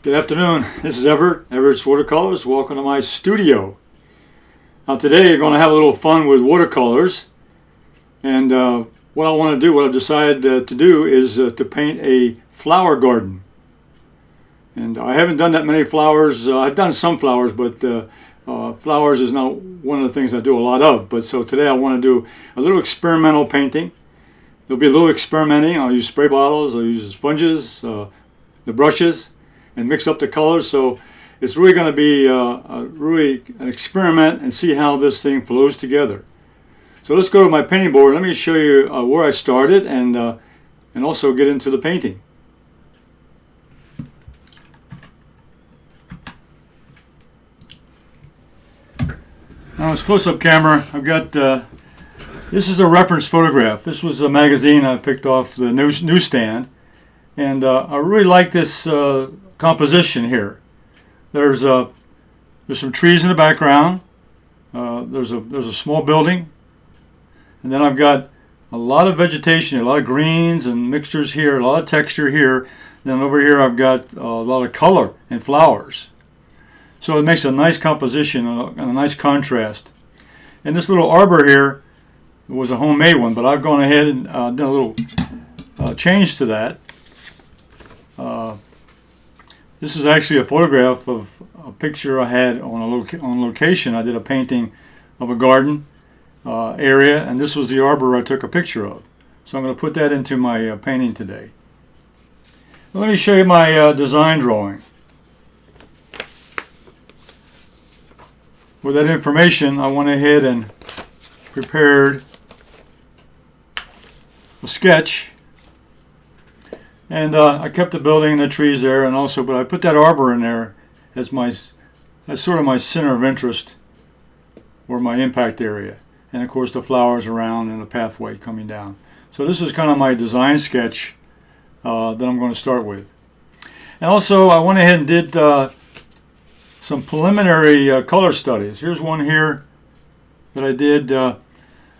Good afternoon. This is Everetts Watercolors. Welcome to my studio. Now today you're going to have a little fun with watercolors, and what I want to do, what I've decided to do is to paint a flower garden. And I haven't done that many flowers. I've done some flowers, but flowers is not one of the things I do a lot of. But so today I want to do a little experimental painting. There'll be a little experimenting. I'll use spray bottles, I'll use sponges, the brushes, and mix up the colors. So it's really going to be really an experiment and see how this thing flows together. So let's go to my painting board. Let me show you where I started and also get into the painting. Now it's close-up camera. I've got this is a reference photograph. This was a magazine I picked off the newsstand, and I really like this composition here. There's some trees in the background. There's a small building, and then I've got a lot of vegetation, a lot of greens and mixtures here, a lot of texture here. Then over here I've got a lot of color and flowers. So it makes a nice composition and a nice contrast. And this little arbor here was a homemade one, but I've gone ahead and done a little change to that. This is actually a photograph of a picture I had on location. I did a painting of a garden area, and this was the arbor I took a picture of. So I'm going to put that into my painting today. Let me show you my design drawing. With that information, I went ahead and prepared a sketch. And I kept the building and the trees there, and also, but I put that arbor in there as sort of my center of interest, or my impact area, and of course the flowers around and the pathway coming down. So this is kind of my design sketch that I'm going to start with. And also, I went ahead and did some preliminary color studies. Here's one here that I did.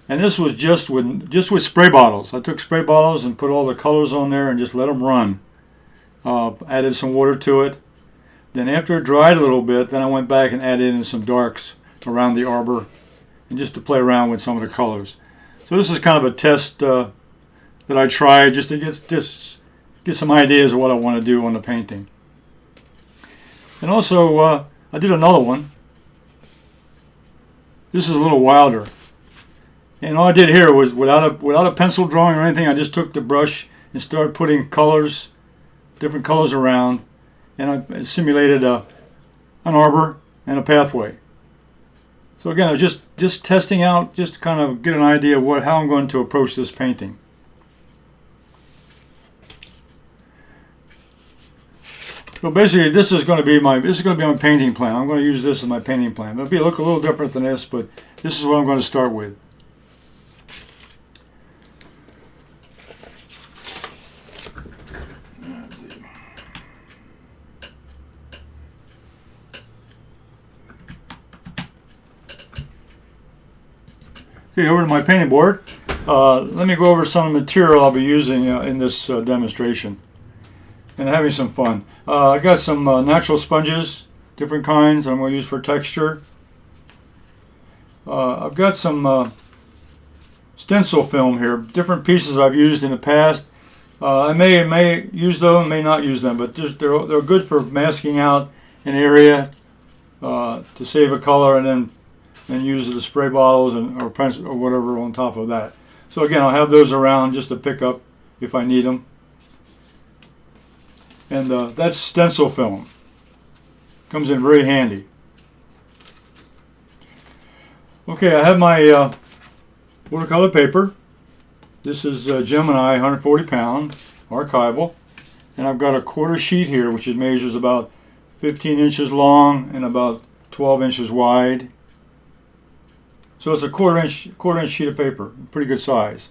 And this was just with spray bottles. I took spray bottles and put all the colors on there and just let them run. Added some water to it. Then after it dried a little bit, then I went back and added in some darks around the arbor, and just to play around with some of the colors. So this is kind of a test that I tried just to get some ideas of what I want to do on the painting. And also I did another one. This is a little wilder. And all I did here was, without a pencil drawing or anything, I just took the brush and started putting colors, different colors around, and I simulated an arbor and a pathway. So again, I was just testing out, just to kind of get an idea of how I'm going to approach this painting. So basically, this is going to be my painting plan. I'm going to use this as my painting plan. It'll look a little different than this, but this is what I'm going to start with. Okay, over to my painting board. Let me go over some of the material I'll be using in this demonstration, and having some fun. I got some natural sponges, different kinds I'm going to use for texture. I've got some stencil film here, different pieces I've used in the past. I may use them, may not use them, but they're good for masking out an area to save a color, and then use the spray bottles or pencil or whatever on top of that. So again, I'll have those around just to pick up if I need them. And that's stencil film. Comes in very handy. Okay, I have my watercolor paper. This is Gemini 140 pound archival. And I've got a quarter sheet here, which measures about 15 inches long and about 12 inches wide. So it's a quarter inch sheet of paper, pretty good size.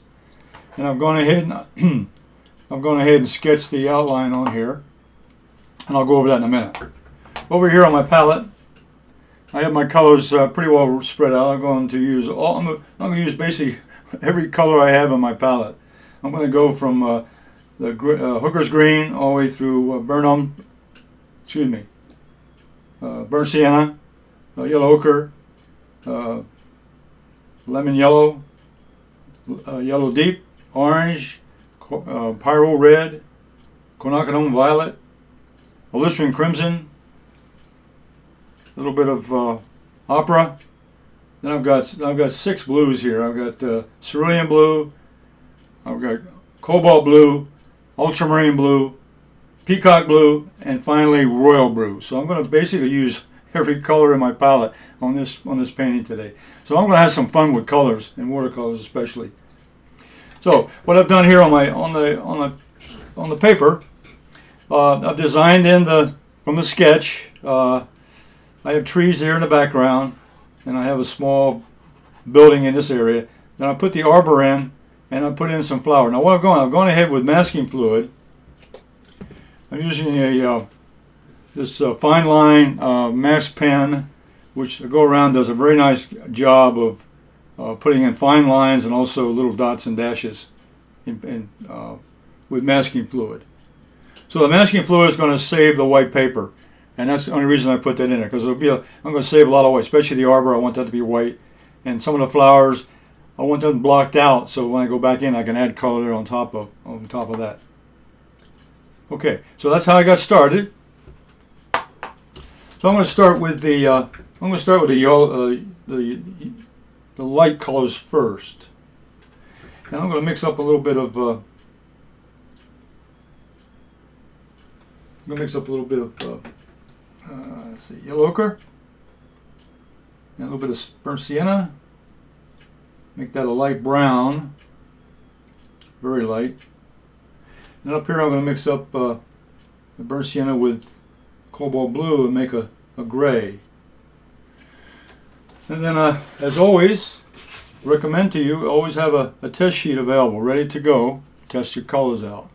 And I've gone ahead and sketched the outline on here, and I'll go over that in a minute. Over here on my palette, I have my colors pretty well spread out. I'm going to use basically every color I have on my palette. I'm going to go from the Hooker's green all the way through Burnham excuse me, burnt sienna, yellow ochre, lemon yellow, yellow deep, orange, pyro red, quinacridone violet, Elysian crimson, a little bit of opera. Then I've got 6 blues here. I've got cerulean blue, I've got cobalt blue, ultramarine blue, peacock blue, and finally royal blue. So I'm going to basically use every color in my palette on this painting today. So I'm going to have some fun with colors and watercolors especially. So what I've done here on the paper, I've designed from the sketch. I have trees here in the background, and I have a small building in this area. Then I put the arbor in, and I put in some flower. Now what I've gone ahead with masking fluid. I'm using this fine line mask pen, which Go Around does a very nice job of putting in fine lines and also little dots and dashes with masking fluid. So the masking fluid is going to save the white paper, and that's the only reason I put that in there, because I'm going to save a lot of white, especially the arbor. I want that to be white, and some of the flowers I want them blocked out, so when I go back in, I can add color there on top of that. Okay, so that's how I got started. So I'm going to start with the yellow, the light colors first, and I'm going to mix up a little bit of let's see, yellow ochre and a little bit of burnt sienna. Make that a light brown, very light. And up here I'm going to mix up the burnt sienna with cobalt blue and make a gray. And then as always, recommend to you, always have a test sheet available, ready to go. Test your colors out.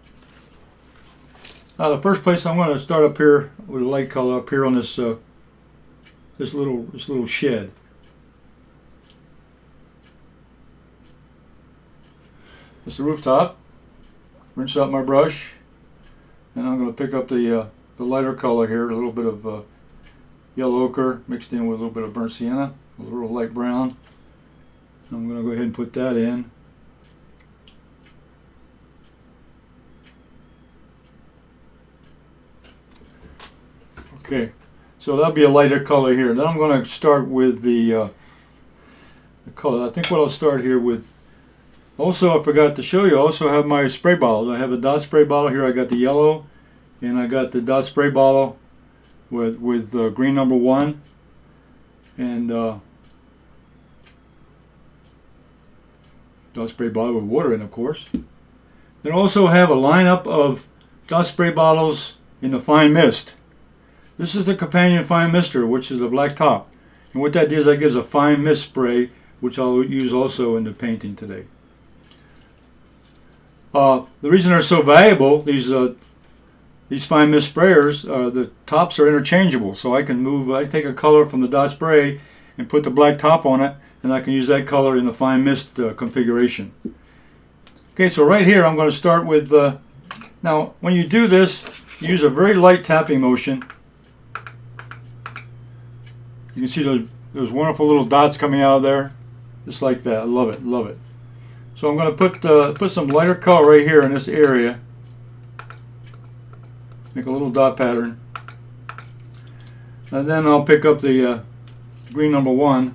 Now the first place I'm going to start up here with a light color up here on this little shed. It's the rooftop. Rinse out my brush, and I'm going to pick up the lighter color here, a little bit of yellow ochre mixed in with a little bit of burnt sienna, a little light brown. I'm going to go ahead and put that in. Okay, so that'll be a lighter color here. Then I'm going to start with the color. I think what I'll start here with. Also, I forgot to show you, I also have my spray bottles. I have a dot spray bottle here. I got the yellow, and I got the dot spray bottle with green number 1, and dot spray bottle with water in, of course. Then I also have a lineup of dot spray bottles in the fine mist. This is the companion fine mister, which is a black top, and what that does, that gives a fine mist spray, which I'll use also in the painting today. The reason they're so valuable, these fine mist sprayers, the tops are interchangeable, so I can move. I take a color from the dot spray and put the black top on it, and I can use that color in the fine mist configuration. Okay, so right here I'm going to start with. Now, when you do this, use a very light tapping motion. You can see those wonderful little dots coming out of there, just like that. I love it, love it. So I'm going to put some lighter color right here in this area. Make a little dot pattern. And then I'll pick up the green number 1.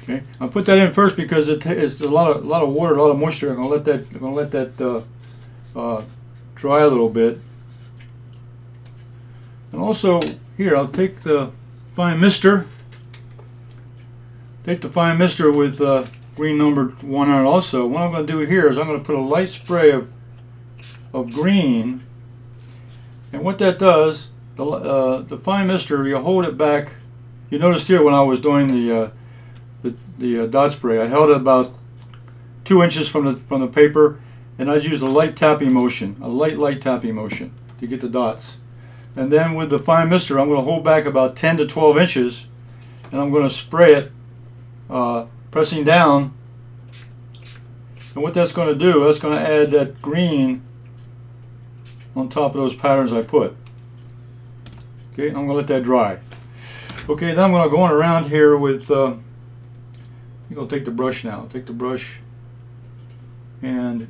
Okay, I'll put that in first because it's a lot of water, a lot of moisture. I'm gonna let that dry a little bit. And also here, I'll take the fine mister. Take the fine mister with green number 1 on it also. What I'm going to do here is I'm going to put a light spray of green. And what that does, the fine mister, you hold it back. You noticed here when I was doing the dot spray, I held it about 2 inches from the paper, and I used a light tapping motion, a light tapping motion to get the dots. And then with the fine mister, I'm going to hold back about 10 to 12 inches, and I'm going to spray it, pressing down. And what that's going to do, that's going to add that green on top of those patterns I put. Okay, I'm going to let that dry. Okay, then I'm going to go on around here with, I'm going to take the brush now. Take the brush and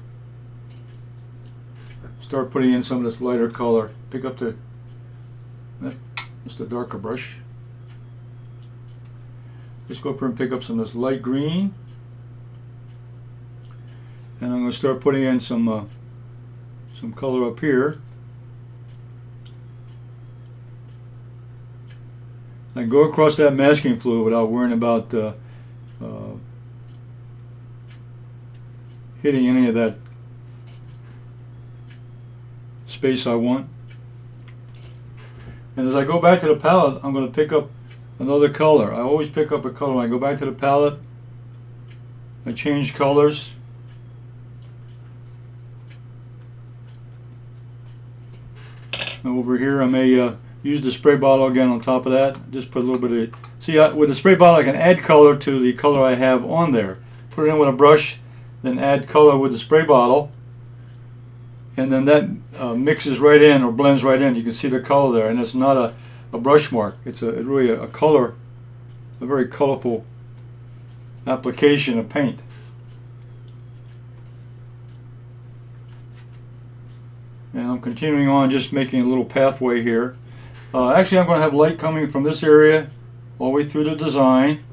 start putting in some of this lighter color. Pick up just a darker brush. Just go up here and pick up some of this light green. And I'm going to start putting in some color up here. I can go across that masking fluid without worrying about hitting any of that space I want. And as I go back to the palette, I'm going to pick up another color. I always pick up a color. When I go back to the palette, I change colors. And over here, I may use the spray bottle again on top of that. Just put a little bit of, see, with the spray bottle I can add color to the color I have on there. Put it in with a brush, then add color with the spray bottle, and then that mixes right in or blends right in. You can see the color there, and it's not a brush mark. It's really a color, a very colorful application of paint. And I'm continuing on, just making a little pathway here. Actually, I'm going to have light coming from this area all the way through the design,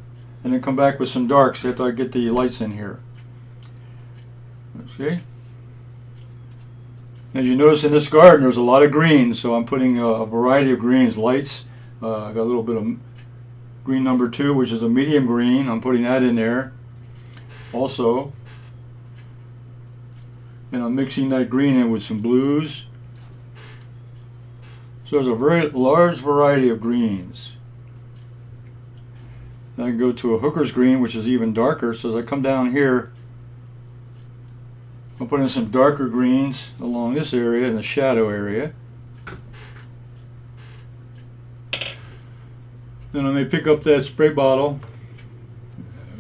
and then come back with some darks after I get the lights in here. Okay. As you notice in this garden, there's a lot of greens, so I'm putting a variety of greens, lights. I got a little bit of green number 2, which is a medium green. I'm putting that in there also. And I'm mixing that green in with some blues. So there's a very large variety of greens. Then I can go to a hooker's green, which is even darker. So as I come down here, I'll put in some darker greens along this area in the shadow area. Then I may pick up that spray bottle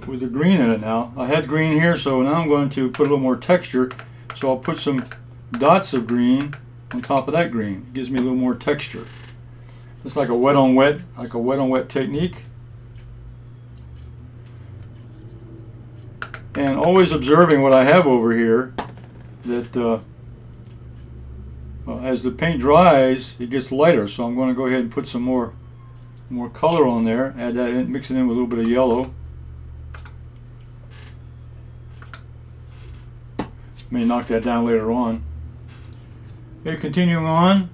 with the green in it now. I had green here, so now I'm going to put a little more texture. So I'll put some dots of green on top of that green. It gives me a little more texture. It's like a wet on wet technique. And always observing what I have over here, that as the paint dries, it gets lighter. So I'm going to go ahead and put some more color on there. Add that in, mix it in with a little bit of yellow. May knock that down later on. Okay, continuing on.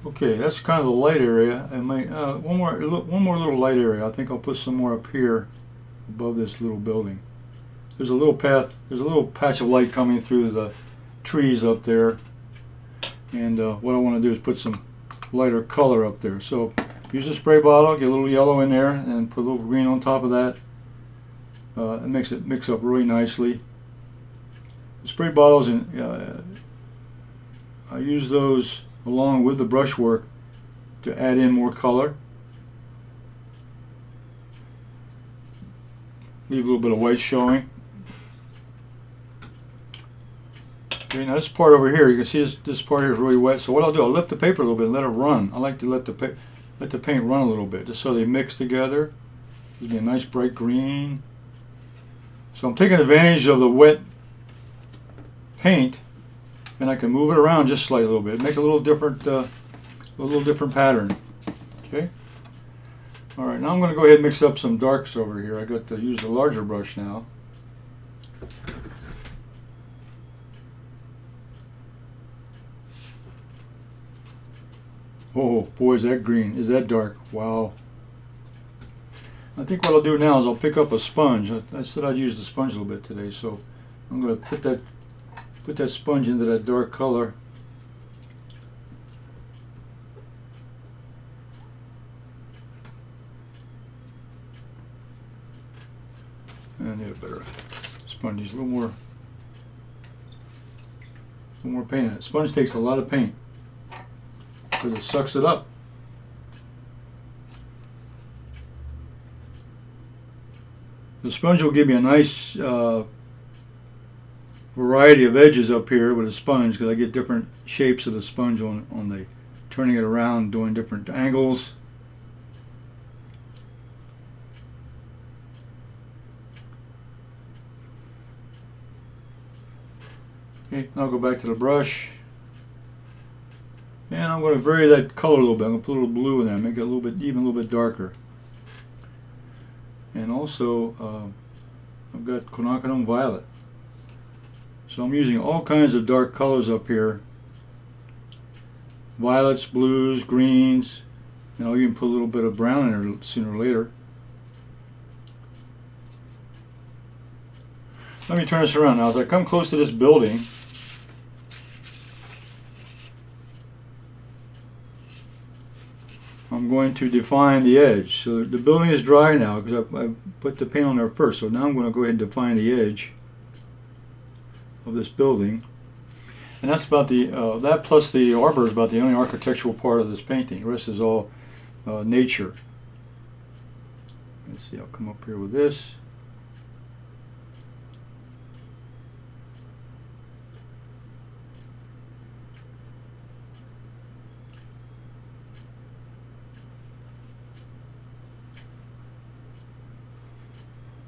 Okay, that's kind of the light area. And one more little light area. I think I'll put some more up here above this little building. There's a little path. There's a little patch of light coming through the trees up there. And what I want to do is put some lighter color up there. So use a spray bottle, get a little yellow in there, and put a little green on top of that. It makes it mix up really nicely. The spray bottles, I use those along with the brushwork to add in more color. Leave a little bit of white showing. Okay, now this part over here, you can see this part here is really wet. So what I'll do, I'll lift the paper a little bit and let it run. I like to let the paint run a little bit, just so they mix together. Gives me a nice bright green. So I'm taking advantage of the wet paint, and I can move it around just slightly a little bit, make a little different pattern. Okay. All right, now I'm going to go ahead and mix up some darks over here. I got to use the larger brush now. Oh boy, is that green, is that dark. Wow. I think what I'll do now is I'll pick up a sponge. I said I'd use the sponge a little bit today, so I'm going to put that sponge into that dark color. a little more paint in it. Sponge takes a lot of paint because it sucks it up. The sponge will give you a nice variety of edges up here with a sponge, because I get different shapes of the sponge on the turning it around, doing different angles. Okay, I'll go back to the brush, and I'm going to vary that color a little bit. I'm going to put a little blue in there, make it a little bit, even a little bit darker. And also, I've got quinacridone violet. So I'm using all kinds of dark colors up here. Violets, blues, greens, and I'll even put a little bit of brown in there sooner or later. Let me turn this around now. As I come close to this building, I'm going to define the edge. So the building is dry now because I put the paint on there first. So now I'm going to go ahead and define the edge of this building. And that's about the, that plus the arbor is about the only architectural part of this painting. The rest is all nature. Let's see, I'll come up here with this.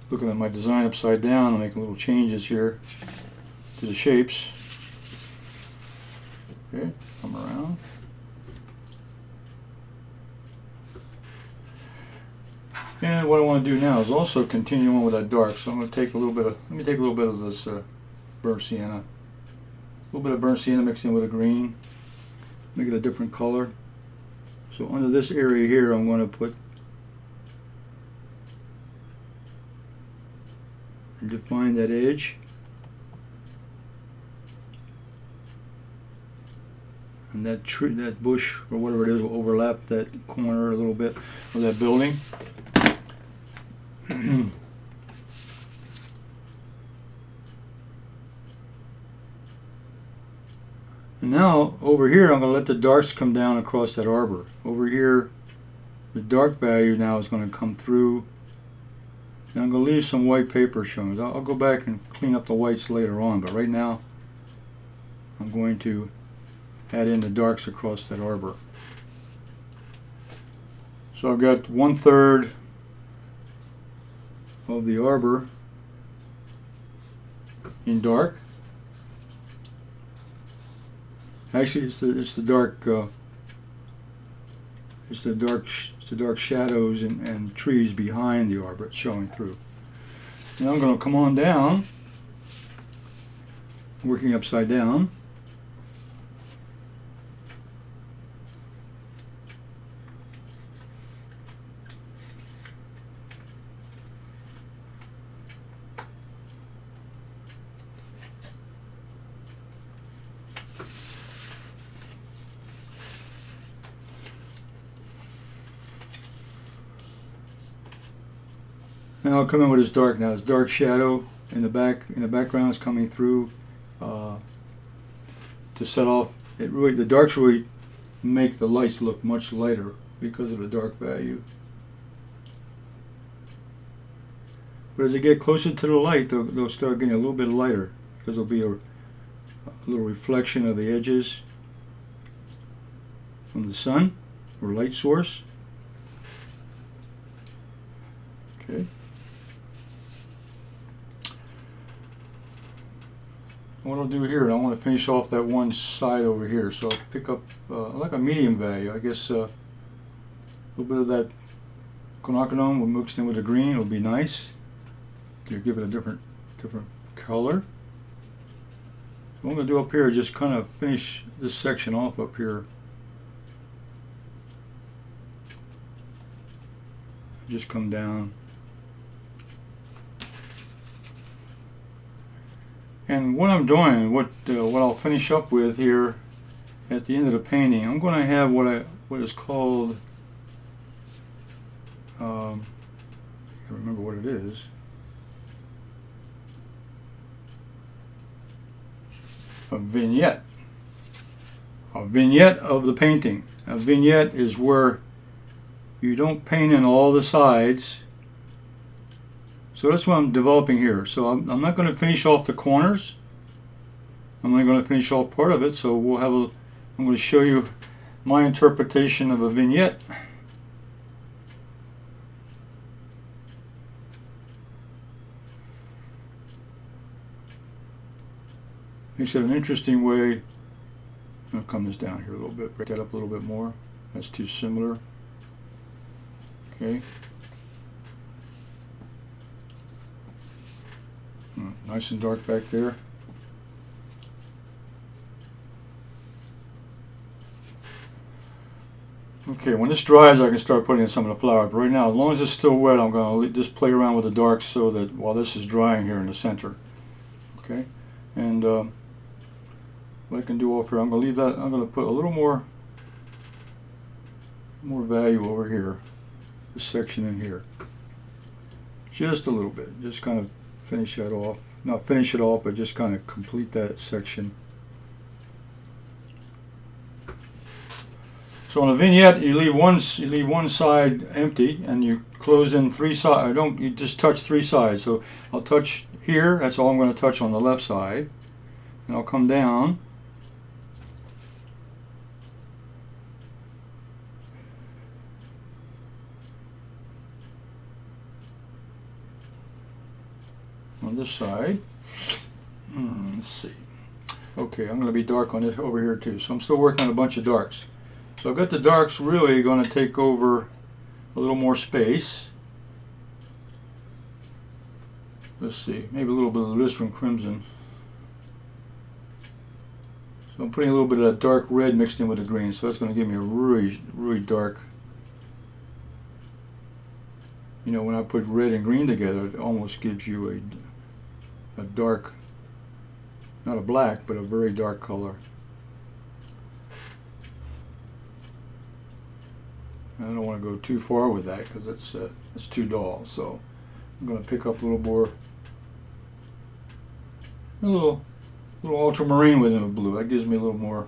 Looking at my design upside down, I'm making little changes here to the shapes. Okay, come around. And what I want to do now is also continue on with that dark. So I'm going to take a little bit of, let me take a little bit of this burnt sienna. A little bit of burnt sienna mixed in with a green. Make it a different color. So under this area here, I'm going to put and define that edge. And that tree, that bush, or whatever it is, will overlap that corner a little bit of that building. And now over here I'm going to let the darks come down across that arbor. Over here the dark value now is going to come through, and I'm going to leave some white paper showing. I'll go back and clean up the whites later on, but right now I'm going to add in the darks across that arbor. So I've got 1/3 of the arbor in dark. Actually, it's the dark shadows and trees behind the arbor showing through. Now I'm going to come on down, working upside down. Now I'll come in with this dark. Now this dark shadow in the background is coming through to set off. It really, the darks really make the lights look much lighter because of the dark value. But as they get closer to the light, they'll start getting a little bit lighter because there'll be a little reflection of the edges from the sun or light source. Okay. What I'll do here, I want to finish off that one side over here, so I'll pick up like a medium value. I guess a little bit of that quinacridone will mixed in with the green will be nice to give it a different color. What I'm going to do up here is just kind of finish this section off up here. Just come down. And what I'm doing, what I'll finish up with here at the end of the painting, I'm going to have what is called, I can't remember what it is. a vignette. A vignette of the painting. A vignette is where you don't paint in all the sides. So that's what I'm developing here. So I'm not going to finish off the corners. I'm only going to finish off part of it. So we'll have a. I'm going to show you my interpretation of a vignette. Makes it an interesting way. I'll come this down here a little bit, break that up a little bit more. That's too similar. Okay. Nice and dark back there. Okay, when this dries, I can start putting in some of the flowers. But right now, as long as it's still wet, I'm going to just play around with the darks so that while this is drying here in the center. Okay, and what I can do off here, I'm going to leave that. I'm going to put a little more value over here, this section in here, just a little bit. Just kind of finish that off. Not finish it off, but just kind of complete that section. So on a vignette, you leave one side empty, and you close in three sides. You just touch three sides. So I'll touch here. That's all I'm going to touch on the left side, and I'll come down. On this side. Let's see. Okay, I'm going to be dark on this over here too. So I'm still working on a bunch of darks. So I've got the darks really going to take over a little more space. Let's see, maybe a little bit of this from crimson. So I'm putting a little bit of that dark red mixed in with the green, so that's going to give me a really, really dark. You know, when I put red and green together, it almost gives you a dark, not a black, but a very dark color. I don't want to go too far with that because it's too dull. So I'm going to pick up a little more, a little ultramarine within the blue. That gives me a little more,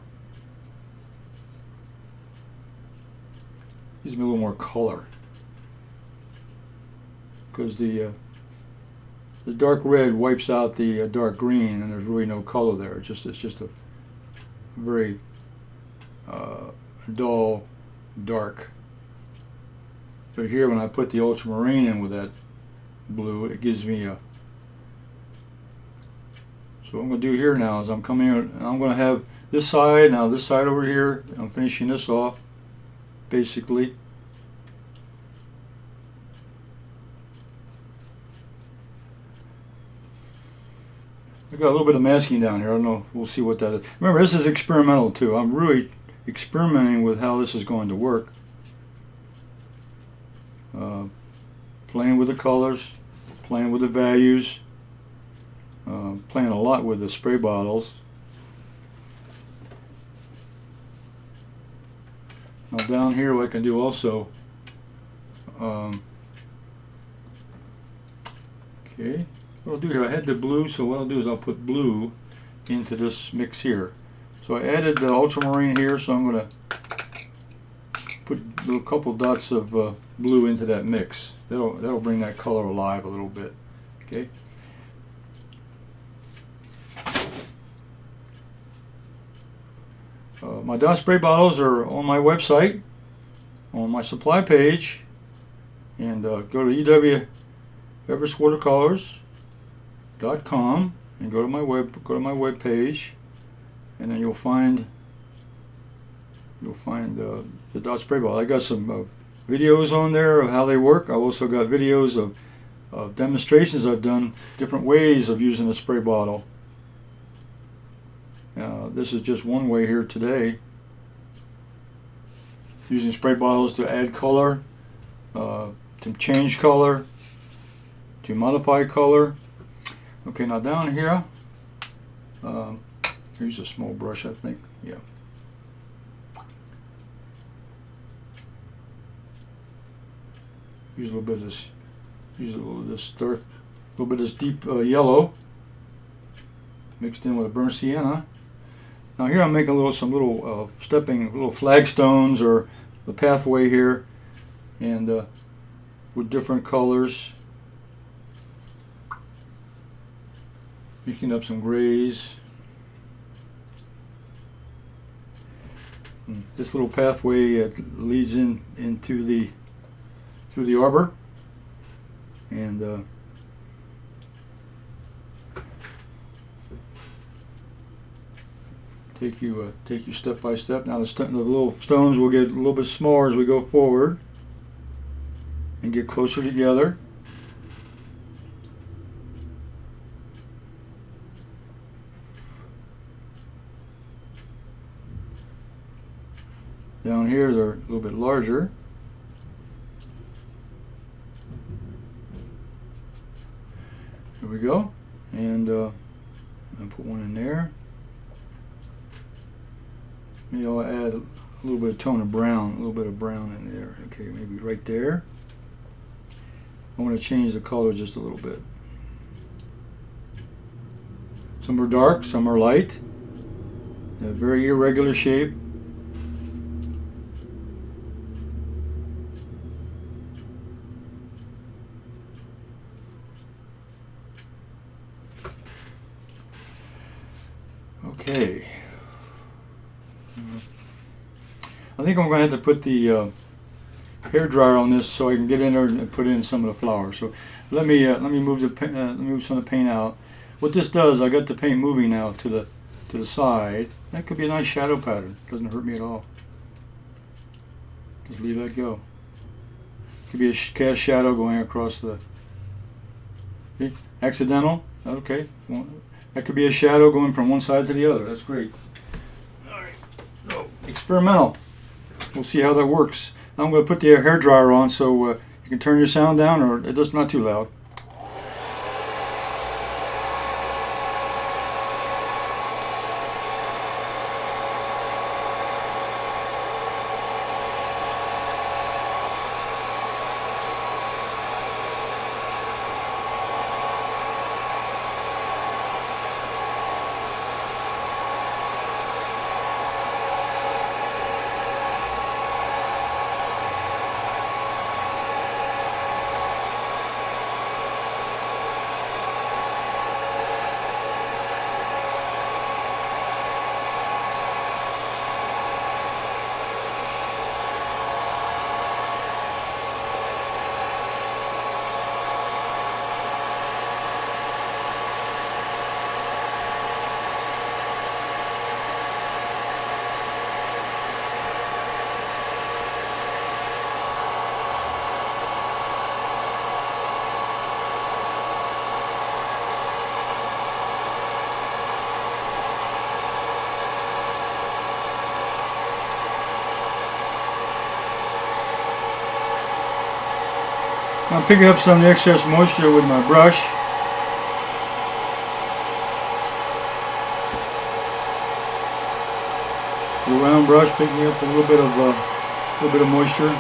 color. Because the dark red wipes out the dark green, and there's really no color there. It's just a very dull, dark. But here, when I put the ultramarine in with that blue, it gives me a. So what I'm going to do here now is I'm coming in, and I'm going to have this side, now this side over here, I'm finishing this off, basically. I got a little bit of masking down here. I don't know. We'll see what that is. Remember, this is experimental too. I'm really experimenting with how this is going to work. Playing with the colors, playing with the values, playing a lot with the spray bottles. Now down here, what I can do also. Okay. What I'll do here, I had the blue, so what I'll do is I'll put blue into this mix here. So I added the ultramarine here, so I'm going to put a couple dots of blue into that mix. That'll bring that color alive a little bit. Okay. My dot spray bottles are on my website, on my supply page, and go to Everetts Watercolors.com and go to my web page, and then you'll find the dot spray bottle. I got some videos on there of how they work. I've also got videos of demonstrations I've done, different ways of using a spray bottle. This is just one way here today, using spray bottles to add color, to change color, to modify color. Okay, now down here, here's a small brush, I think. Yeah. Use a little bit of this. Use a little of this dark, a little bit of this deep yellow, mixed in with a burnt sienna. Now here I'm making some little little flagstones or the pathway here, and with different colors, mixing up some grays. And this little pathway leads through the arbor, and take you step by step. Now the little stones will get a little bit smaller as we go forward and get closer together. Down here they're a little bit larger. There we go, and I'll put one in there. Maybe I'll add a little bit of tone of brown, a little bit of brown in there. Okay, maybe right there. I want to change the color just a little bit. Some are dark, some are light. A very irregular shape. Okay. I think I'm going to have to put the hair dryer on this so I can get in there and put in some of the flowers. So let me move some of the paint out. What this does, I got the paint moving now to the side. That could be a nice shadow pattern. Doesn't hurt me at all. Just leave that go. Could be a cast shadow going across the. See? Accidental. Okay. That could be a shadow going from one side to the other. That's great. All right. So, experimental. We'll see how that works. I'm going to put the hair dryer on so you can turn your sound down, or it's not too loud. I'm picking up some of the excess moisture with my brush. The round brush, picking up a little bit of moisture.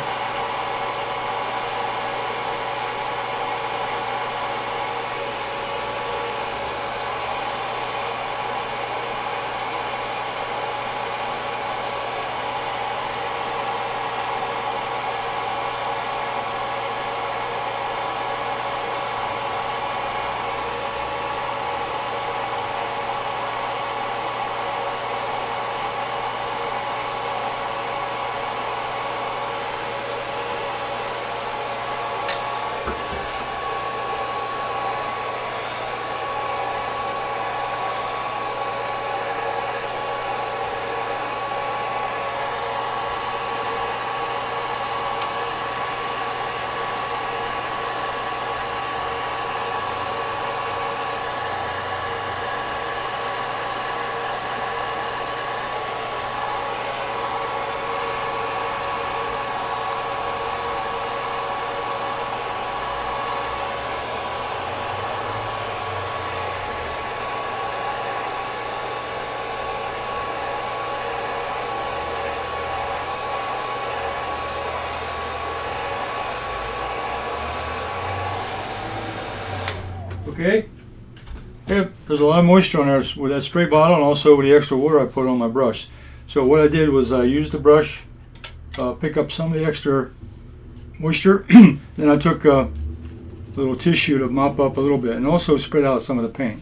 Okay, There's a lot of moisture on there with that spray bottle and also with the extra water I put on my brush. So what I did was I used the brush, pick up some of the extra moisture, then I took a little tissue to mop up a little bit and also spread out some of the paint.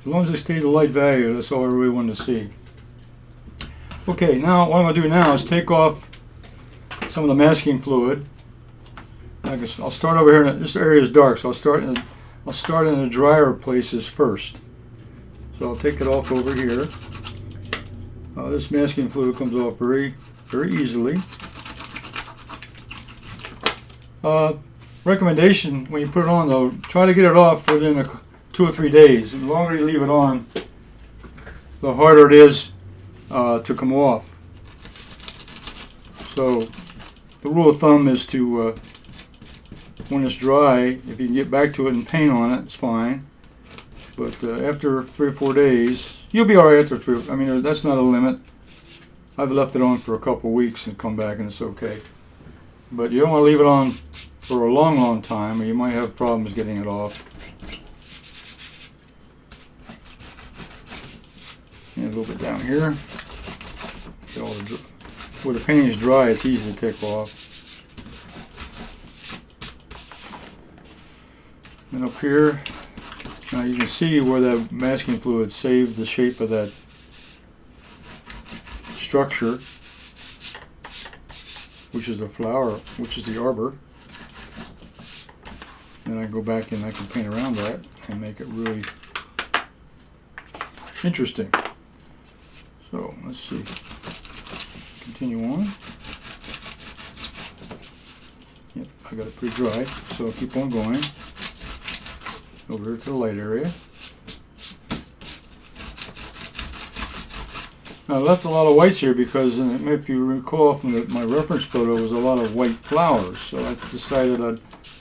As long as it stays a light value, that's all I really wanted to see. Okay, now what I'm going to do now is take off some of the masking fluid. I'll start over here. This area is dark, so I'll start in the drier places first. So I'll take it off over here. This masking fluid comes off very, very easily. Recommendation when you put it on though, try to get it off within 2 or 3 days. The longer you leave it on, the harder it is to come off. So the rule of thumb is to, when it's dry, if you can get back to it and paint on it, it's fine. But after 3 or 4 days, you'll be alright after 3. I mean, that's not a limit. I've left it on for a couple weeks and come back and it's okay. But you don't want to leave it on for a long, long time or you might have problems getting it off. And a little bit down here. Get all where the paint is dry, it's easy to take off. And up here, now you can see where that masking fluid saved the shape of that structure, which is the flower, which is the arbor. Then I go back and I can paint around that and make it really interesting. So let's see. Continue on. Yep, I got it pretty dry, so I'll keep on going. Over here to the light area. Now I left a lot of whites here because if you recall from my reference photo, there was a lot of white flowers. So I decided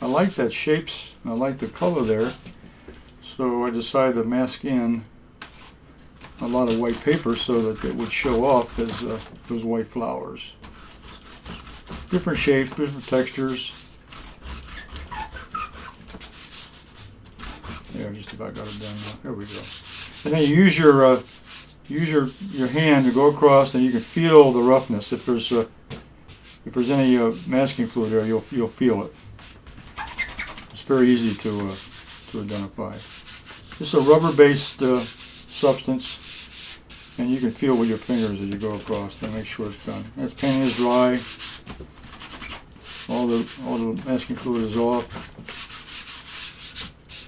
I like that shapes and I like the color there. So I decided to mask in a lot of white paper so that it would show off as those white flowers. Different shapes, different textures. There, just about got it done now. There we go. And then you use your hand to go across, and you can feel the roughness. If there's any masking fluid there, you'll feel it. It's very easy to identify. This is a rubber-based substance, and you can feel with your fingers as you go across to make sure it's done. As paint is dry, all the masking fluid is off.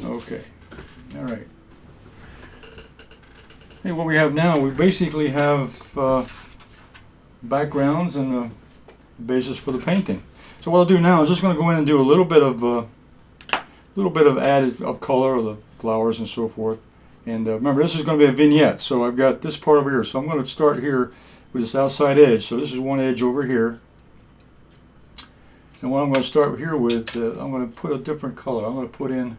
Okay. All right. Hey, what we have now, we basically have backgrounds and the basis for the painting. So what I'll do now is just going to go in and do a little bit of added of color of the flowers and so forth. And remember, this is going to be a vignette. So I've got this part over here. So I'm going to start here with this outside edge. So this is one edge over here. And what I'm going to start here with, I'm going to put a different color. I'm going to put in.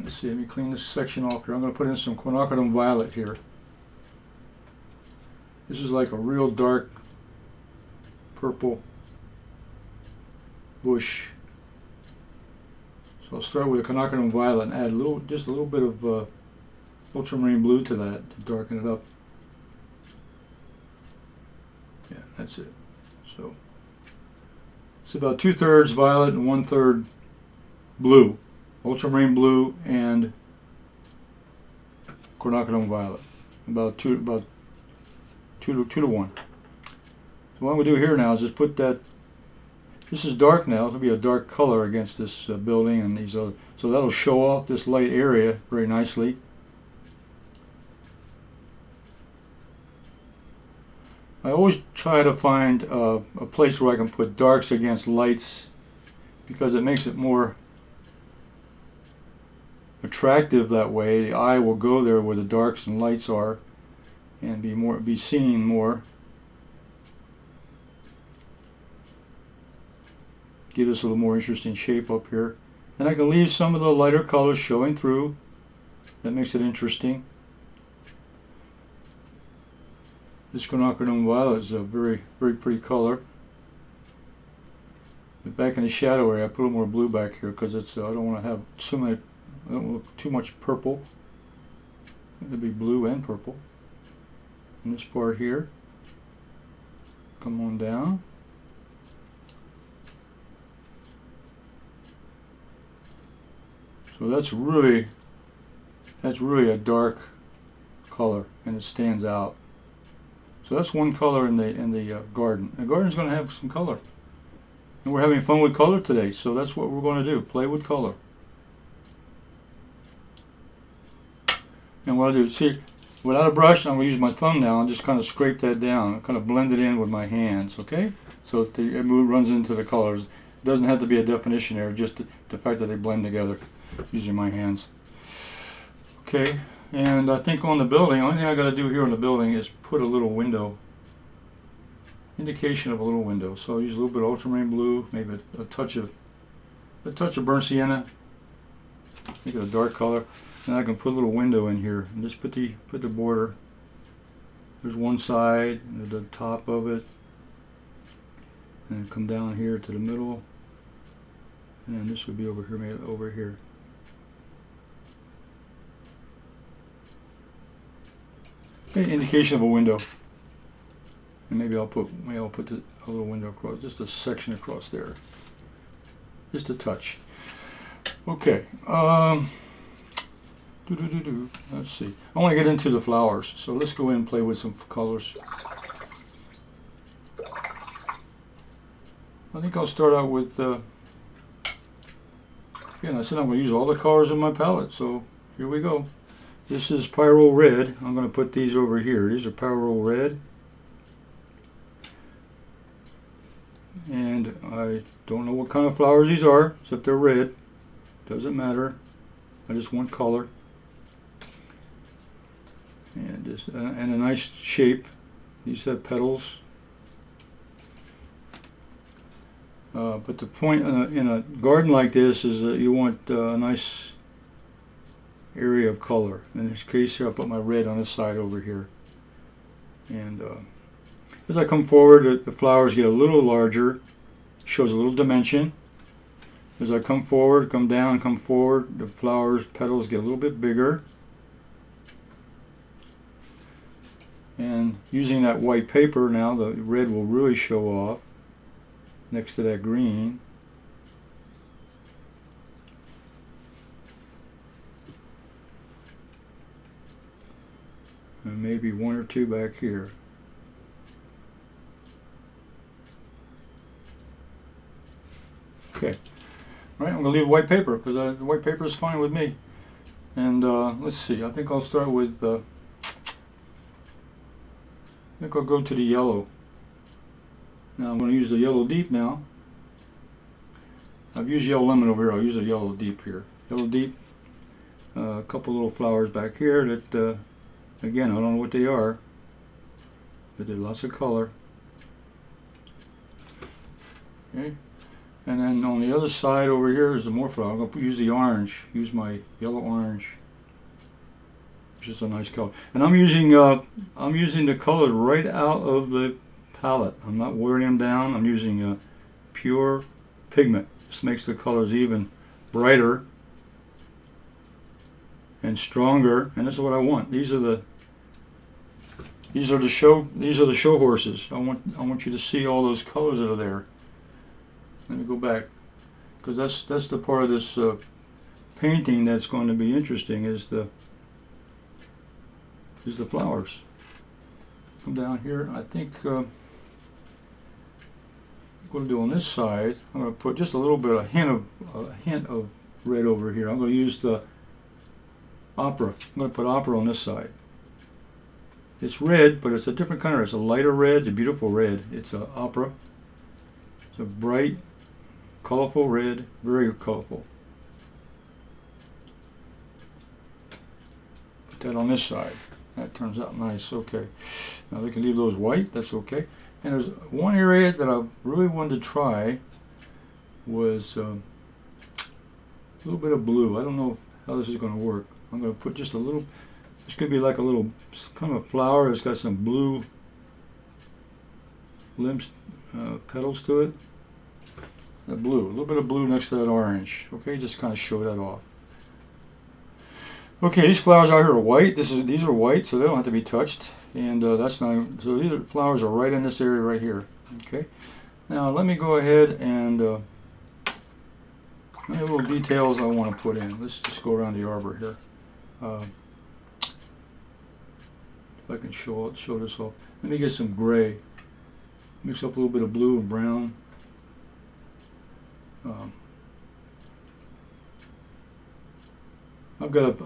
Let's see, let me clean this section off here. I'm going to put in some quinacridone violet here. This is like a real dark purple bush. So I'll start with a quinacridone violet and add just a little bit of ultramarine blue to that to darken it up. Yeah, that's it. So it's about 2/3 violet and 1/3 blue. Ultramarine blue and quinacridone violet, about two to 1. So what I'm going to do here now is just put that. This is dark now. It'll be a dark color against this building and these other. So that'll show off this light area very nicely. I always try to find a place where I can put darks against lights because it makes it more attractive that way. The eye will go there where the darks and lights are and be seen more. Give us a little more interesting shape up here. And I can leave some of the lighter colors showing through. That makes it interesting. This quinacridone violet is a very, very pretty color. But back in the shadow area, I put a little more blue back here because it's I don't want to have I don't want too much purple. It'll be blue and purple. And this part here, come on down. So that's really a dark color, and it stands out. So that's one color in the garden. The garden's going to have some color, and we're having fun with color today. So that's what we're going to do: play with color. And what I do, see, without a brush, I'm going to use my thumb now and just kind of scrape that down, kind of blend it in with my hands. Okay, so it runs into the colors. It doesn't have to be a definition there, just the fact that they blend together using my hands. Okay, and I think on the building, the only thing I got to do here on the building is put a little window, indication of a little window. So I'll use a little bit of ultramarine blue, maybe a touch of burnt sienna, make it a dark color, and I can put a little window in here and just put the border. There's one side, and the top of it, and come down here to the middle, and then this would be over here, maybe over here. Indication of a window, and maybe I'll put a little window across, just a section across there, just a touch. Okay, let's see. I want to get into the flowers, so let's go in and play with some colors. I think I'll start out with. Again, I said I'm going to use all the colors in my palette, so here we go. This is Pyro Red. I'm going to put these over here. These are Pyro Red. And I don't know what kind of flowers these are, except they're red. Doesn't matter. I just want color. And a nice shape. These have petals. But the point in a garden like this is that you want a nice area of color. In this case here, I'll put my red on this side over here. And as I come forward, the flowers get a little larger, shows a little dimension. As I come forward, come down, come forward, the flowers, petals get a little bit bigger. And using that white paper now, the red will really show off next to that green. And maybe one or two back here. Okay. All right, I'm going to leave white paper because the white paper is fine with me. And let's see, I think I'll start with, I think I'll go to the yellow. Now I'm going to use the yellow deep now. I've used yellow lemon over here. I'll use a yellow deep here. Yellow deep, a couple little flowers back here that, again, I don't know what they are, but there's lots of color. Okay. And then on the other side over here is some more flower. I'm going to use the orange. Use my yellow orange, which is a nice color. And I'm using the colors right out of the palette. I'm not wearing them down. I'm using pure pigment. This makes the colors even brighter and stronger. And this is what I want. These are the show horses. I want you to see all those colors that are there. Let me go back, because that's the part of this painting that's going to be interesting is the flowers. Come down here. I think what I'm going to do on this side, I'm going to put just a little bit, a hint of red over here. I'm going to use the opera. I'm going to put opera on this side. It's red, but it's a different color. It's a lighter red. It's a beautiful red. It's a opera. It's a bright, colorful red, very colorful. Put that on this side. That turns out nice. Okay. Now we can leave those white. That's okay. And there's one area that I really wanted to try was a little bit of blue. I don't know how this is going to work. I'm going to put just a little. This could be like a little kind of flower that's got some blue limbs, petals to it. That blue, a little bit of blue next to that orange. Okay, just kind of show that off. Okay, these flowers out here are white. These are white, so they don't have to be touched. And that's not, so these flowers are right in this area right here. Okay. Now let me go ahead and any little details I want to put in. Let's just go around the arbor here. If I can show this off. Let me get some gray. Mix up a little bit of blue and brown. I've got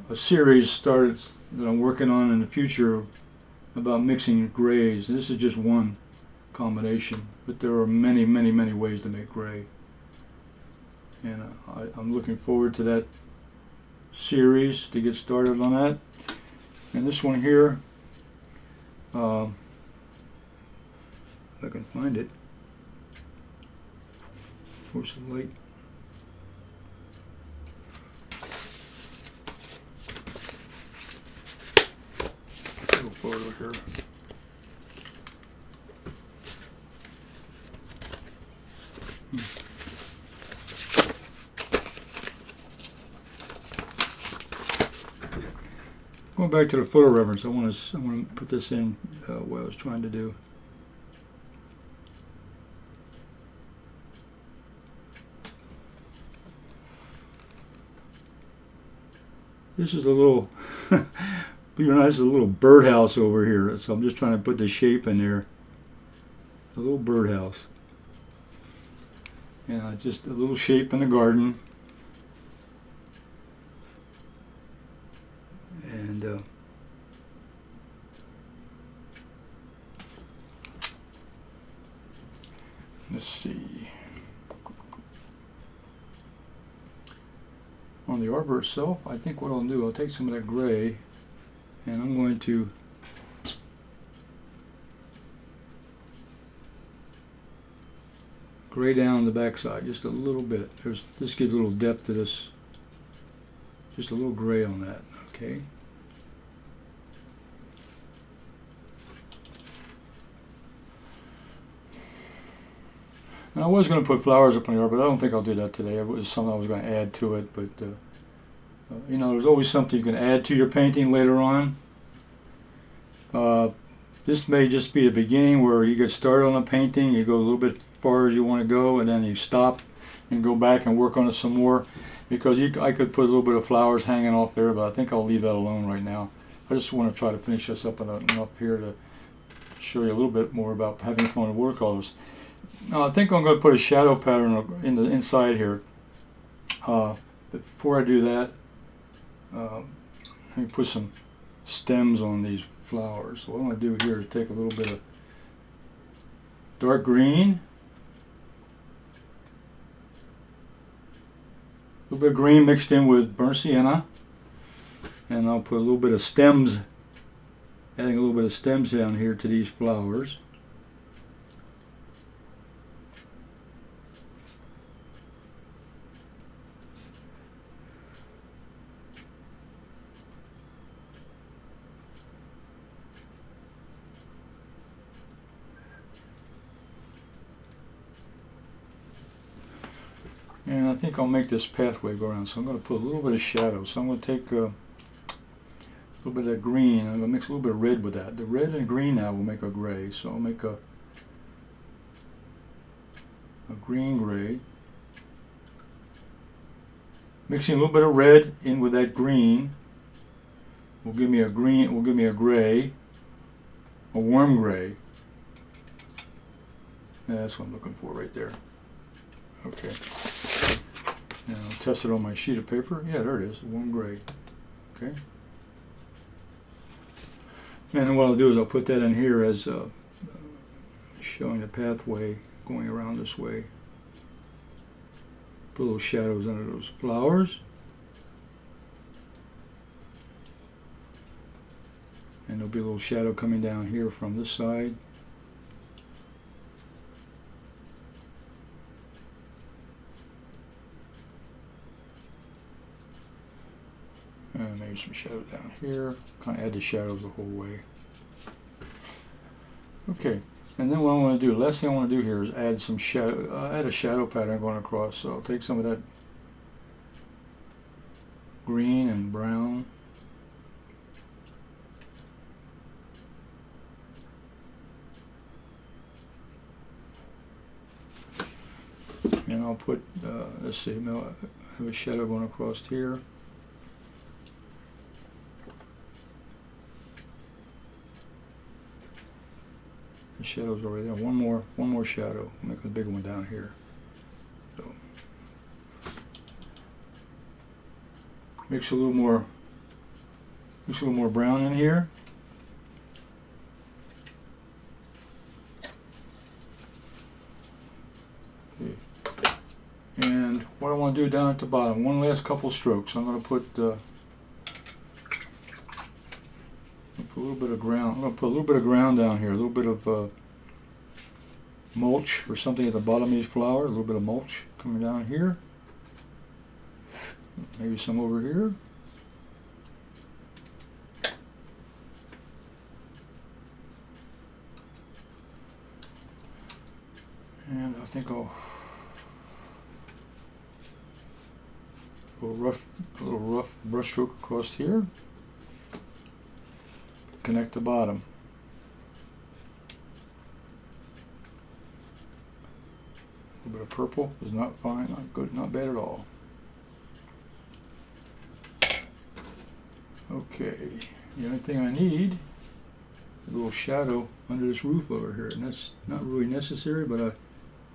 a series started that I'm working on in the future about mixing grays. This is just one combination, but there are many ways to make gray. And I'm looking forward to that series to get started on that. And this one here, if I can find it, force the light. Little photo here. Going back to the photo reference, I want to put this in what I was trying to do. This is a little, believe it or not, this is a little birdhouse over here. So I'm just trying to put the shape in there. A little birdhouse. Yeah, just a little shape in the garden. And let's see. On the arbor itself, I think what I'll do, I'll take some of that gray and I'm going to gray down the backside just a little bit. This gives a little depth to this. Just a little gray on that, okay? And I was going to put flowers up on the arbor, but I don't think I'll do that today. It was something I was going to add to it, but you know, there's always something you can add to your painting later on. This may just be the beginning where you get started on a painting, you go a little bit far as you want to go, and then you stop and go back and work on it some more. Because I could put a little bit of flowers hanging off there, but I think I'll leave that alone right now. I just want to try to finish this up enough here to show you a little bit more about having fun with watercolors. Now I think I'm going to put a shadow pattern in the inside here. Before I do that, let me put some stems on these flowers. So what I'm going to do here is take a little bit of dark green, a little bit of green mixed in with burnt sienna, and I'll put a little bit of stems, adding a little bit of stems down here to these flowers. And I think I'll make this pathway go around, so I'm going to put a little bit of shadow. So I'm going to take a little bit of that green, I'm going to mix a little bit of red with that. The red and green now will make a gray, so I'll make a green gray. Mixing a little bit of red in with that green will give me a green, will give me a gray, a warm gray. Yeah, that's what I'm looking for right there. Okay. Now I'll test it on my sheet of paper. Yeah, there it is, warm gray. Okay. And then what I'll do is I'll put that in here as showing the pathway going around this way. Put little shadows under those flowers. And there'll be a little shadow coming down here from this side. And maybe some shadow down here. Kind of add the shadows the whole way. Okay, and then what I want to do, last thing I want to do here is add some shadow, add a shadow pattern going across. So I'll take some of that green and brown. And I'll put, let's see, no, I have a shadow going across here. The shadow's already there. One more shadow. I'll make a big one down here. So mix a little more brown in here. Okay. And what I want to do down at the bottom, one last couple strokes. I'm going to put a little bit of ground. I'm going to put a little bit of ground down here, a little bit of mulch or something at the bottom of these flowers, a little bit of mulch coming down here. Maybe some over here. And I think I'll a little rough brush stroke across here. Connect the bottom. A little bit of purple is not fine, not good, not bad at all. Okay, the only thing I need is a little shadow under this roof over here, and that's not really necessary, but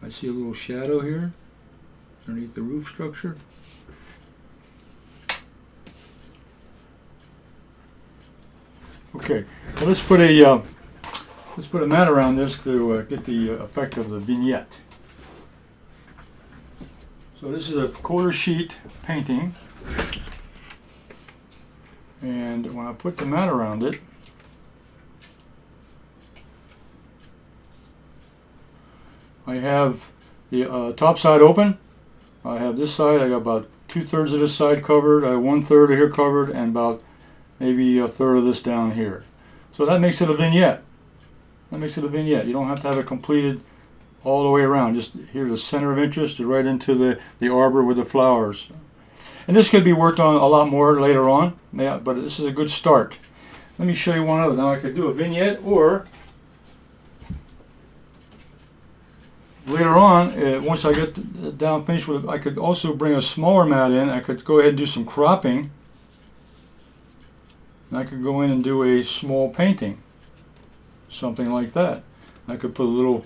I see a little shadow here underneath the roof structure. Okay, well, let's put a mat around this to get the effect of the vignette. So this is a quarter sheet painting, and when I put the mat around it, I have the top side open. I have this side, I got about 2/3 of this side covered, I have 1/3 of here covered, and about maybe 1/3 of this down here. So that makes it a vignette. That makes it a vignette. You don't have to have it completed all the way around. Just here, the center of interest, right into the arbor with the flowers. And this could be worked on a lot more later on, yeah, but this is a good start. Let me show you one other. Now I could do a vignette, or later on, once I get down finished with it, I could also bring a smaller mat in. I could go ahead and do some cropping. And I could go in and do a small painting, something like that. I could put a little,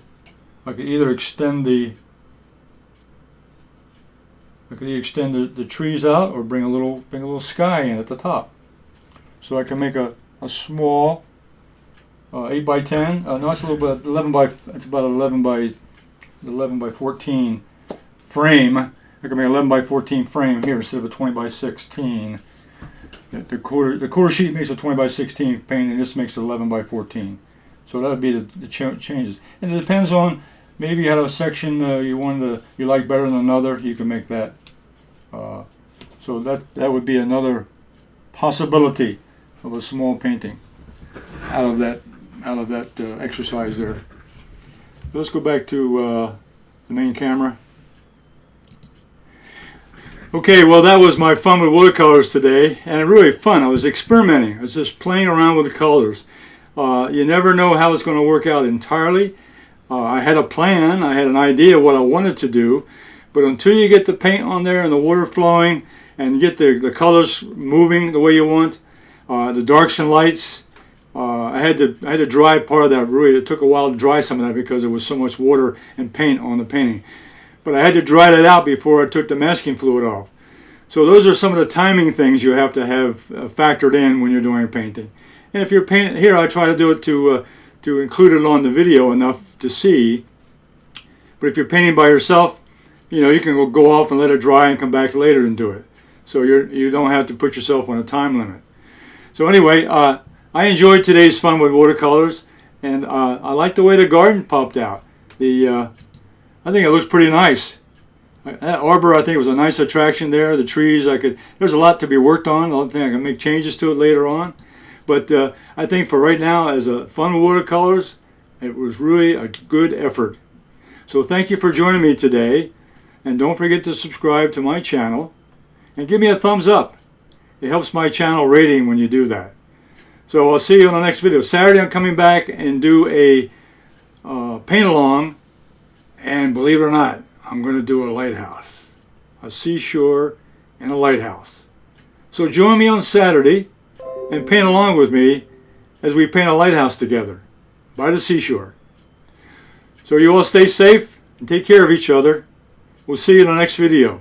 I could either extend the trees out, or bring a little sky in at the top. So I can make a small 8 by 10. No, it's a little bit 11 by. It's about 11 by 14 frame. I can make 11 by 14 frame here instead of a 20 by 16. The quarter sheet makes a 20 by 16 painting, and this makes 11 by 14. So that would be the changes. And it depends on, maybe you had a section you like better than another. You can make that. So that would be another possibility of a small painting out of that exercise there. Let's go back to the main camera. Okay, well, that was my fun with watercolors today, and really fun. I was experimenting. I was just playing around with the colors. You never know how it's going to work out entirely. I had a plan. I had an idea of what I wanted to do, but until you get the paint on there and the water flowing and get the colors moving the way you want, the darks and lights, I had to dry part of that. Really, it took a while to dry some of that because there was so much water and paint on the painting. But I had to dry that out before I took the masking fluid off. So those are some of the timing things you have to have factored in when you're doing a painting. And if you're painting here, I try to do it to include it on the video enough to see. But if you're painting by yourself, you can go off and let it dry and come back later and do it. So you don't have to put yourself on a time limit. So anyway, I enjoyed today's fun with watercolors, and I like the way the garden popped out. I think it looks pretty nice. That arbor, I think, was a nice attraction there. The trees, there's a lot to be worked on. I think I can make changes to it later on. But I think for right now, as a fun with watercolors, it was really a good effort. So thank you for joining me today. And don't forget to subscribe to my channel. And give me a thumbs up. It helps my channel rating when you do that. So I'll see you on the next video. Saturday I'm coming back and do a paint along, and believe it or not, I'm going to do a lighthouse, a seashore and a lighthouse. So join me on Saturday and paint along with me as we paint a lighthouse together by the seashore. So you all stay safe and take care of each other. We'll see you in the next video.